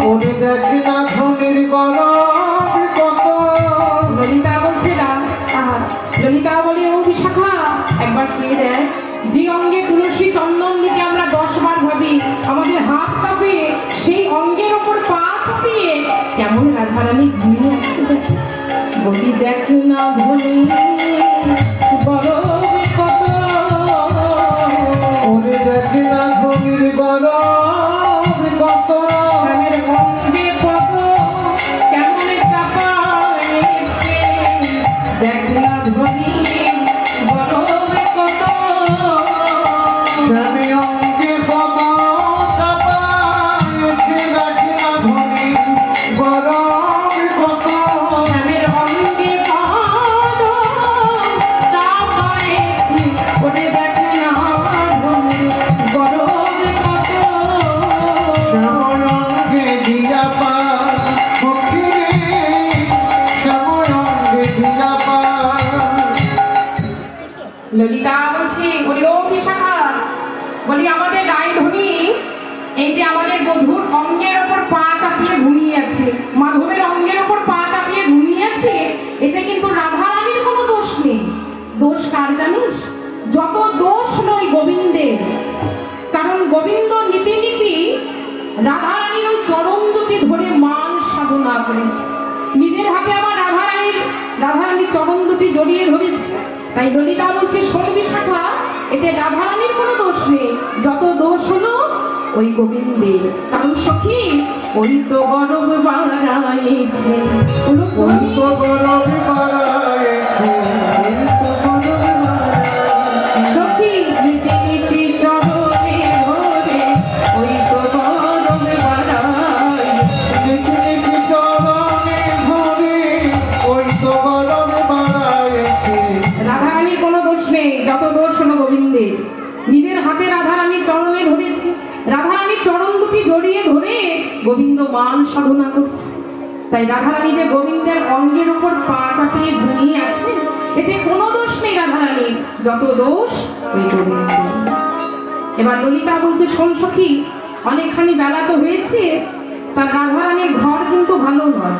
ওরে দেখ না ধনির গরব কত। ললিতা বলছে না, ললিতা বলে ও বিশাখা একবার চেয়ে দেয়, যে অঙ্গে তুলসী চন্দন দিতে আমরা 10 বার ভাবি, আমাদের হাত কাঁপে, সেই অঙ্গের ওপর পা চাপিয়ে কেমন রাধারানী ঘুমিয়ে আছে। বলি দেখ না ধনী গরব কত। ওরে দেখ না ধনির গরব কত। স্বামীর অঙ্গে কত কেমন চাপাইছে, দেখ না ধনী গরব কত। স্বামী অঙ্গে কত চাপাইছে, দেখ না ধনির গরব কত। স্বামীর অঙ্গে কত চাপাইছে, ওরে দেখ না ধনী গরব কত। শ্যামল অঙ্গে দিয়া পা সখী রে, শ্যামল অঙ্গে দিয়া পা। ললিতা বলছি, বলি ও বিশাখা, বলি আমাদের রায়ধনী এই যে আমাদের বধূর অঙ্গের ওপর পা চাপিয়ে ঘুমিয়ে আছে, মাধবের অঙ্গের ওপর পা চাপিয়ে ঘুমিয়ে আছে, এতে কিন্তু রাধারানীর কোনো দোষ নেই। দোষ কার জানিস? যত দোষ নয় গোবিন্দের। কারণ গোবিন্দ নীতি নীতি রাধারানীর ওই চরণ দুটি ধরে মান সাধনা করেছে, নিজের হাতে আবার রাধারানীর চরণ দুটি জড়িয়ে ধরেছে। তাই ললিতা বলছে, শোন বিশাখা, এতে রাধারানীর কোনো দোষ নেই, যত দোষ হলো ওই গোবিন্দের। কারণ সখী ওই তো গরব বাড়াইছে, ওই তো গরব বাড়াইছে, ওই তো গরব বাড়াইছে। সখী নীতি নীতি চরণে ধরে ওই তো গরব বাড়াইছে। নীতি নীতি চরণে ধরে ওই তো গরব বাড়াইছে। রাধারানীর কোনো দোষ নেই, যত দোষ হলো গোবিন্দের। নিজের হাতে রাধারানীর চরণে ধরেছে, রাধারানীর চরণ দুটি জড়িয়ে ধরে গোবিন্দ মান সাধনা করছে। তাই রাধারানী যে গোবিন্দের অঙ্গের উপর পা চাপিয়ে ঘুমিয়ে আছে, এতে কোনো দোষ নেই রাধারানীর, যত দোষ ওই গোবিন্দের। এবার ললিতা বলছে, শোন সখী, অনেকখানি বেলা তো হয়েছে, তার রাধারানীর ঘর কিন্তু ভালো নয়।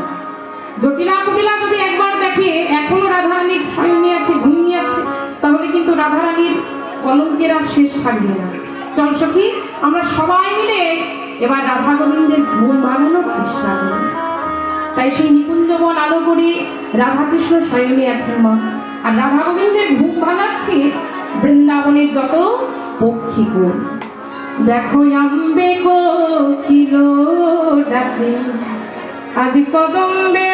জটিলা কুটিলা যদি একবার দেখে এখনো রাধারানীর শয়নে আছে, ঘুমিয়ে আছে, তাহলে কিন্তু রাধারানীর কলঙ্কের আর শেষ থাকবে না। চল সখী, আমরা সবাই মিলে এবার রাধা গোবিন্দের ঘুম ভাঙানোর চেষ্টা করি। তাই সেই নিকুঞ্জবন আলো করে রাধাকৃষ্ণ শয়নে আছেন মা, আর রাধা গোবিন্দের ঘুম ভাঙাচ্ছে বৃন্দাবনের যত পক্ষীগণ। দেখো আম্বে কোকিল ডাকে, আজ কদম্বে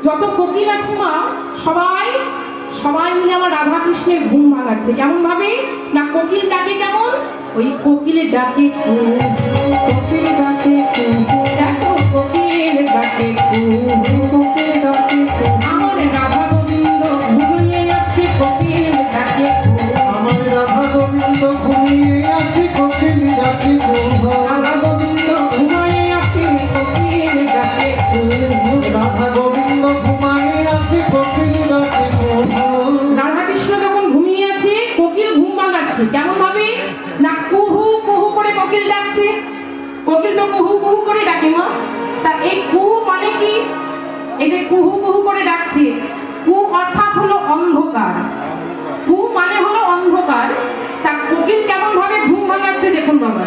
যত কোকিল আছে মা, সবাই সবাই মিলে আমার রাধা কৃষ্ণের ঘুম ভাঙাচ্ছে। কেমন ভাবে না, কোকিল ডাকে কেমন, ওই কোকিলের ডাকে কোকিল ডাকে, দেখো কোকিল ডাকে কোকিল ডাকে, আমার রাধা গোবিন্দ ঘুমিয়ে যাচ্ছে, কোকিল ডাকে আমার রাধা গোবিন্দ ঘুমিয়ে আছি কোকিল ডাকে কুহু রাধা গোবিন্দ ঘুমায়ে আছে কোকিল ডাকে কুহু। রাধা গোবিন্দ ঘুমায়ে আছে কোকিল ডাকে কুহু রাধা কৃষ্ণ যখন ঘুমিয়ে আছে কোকিল ঘুম ভাঙাচ্ছে কেমন ভাবে না কুহু কুহু করে কোকিল ডাকছে। কোকিল তো কুহু কুহু করে ডাকে মা। তা এই কুহু মানে কি? এই যে কুহু কুহু করে ডাকছে, কু অর্থাৎ হলো অন্ধকার। কু মানে হলো অন্ধকার। তা কোকিল কেমন ভাবে ঘুম ভাঙাচ্ছে দেখুন বাবা।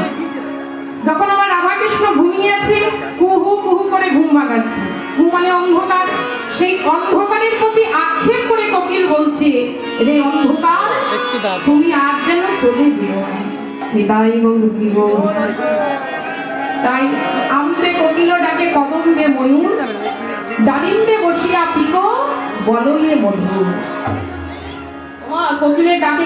যখন আমার রাধাকৃষ্ণ ঘুমিয়ে আছে কুহু কুহু করে ঘুম ভাঙাচ্ছে। কু মানে অন্ধকার। সেই অন্ধকারের প্রতি আক্ষেপ করে কোকিল বলছে, রে অন্ধকার তুমি আজ যেন চলে যেও না। বিদায় গৌর কি গৌর। তাই আমতে কোকিল ডাকে কদম্বে ময়ূর, ডালিম্বে বসিয়া পিক বলয়ে মধুর। কোকিলের ডাকে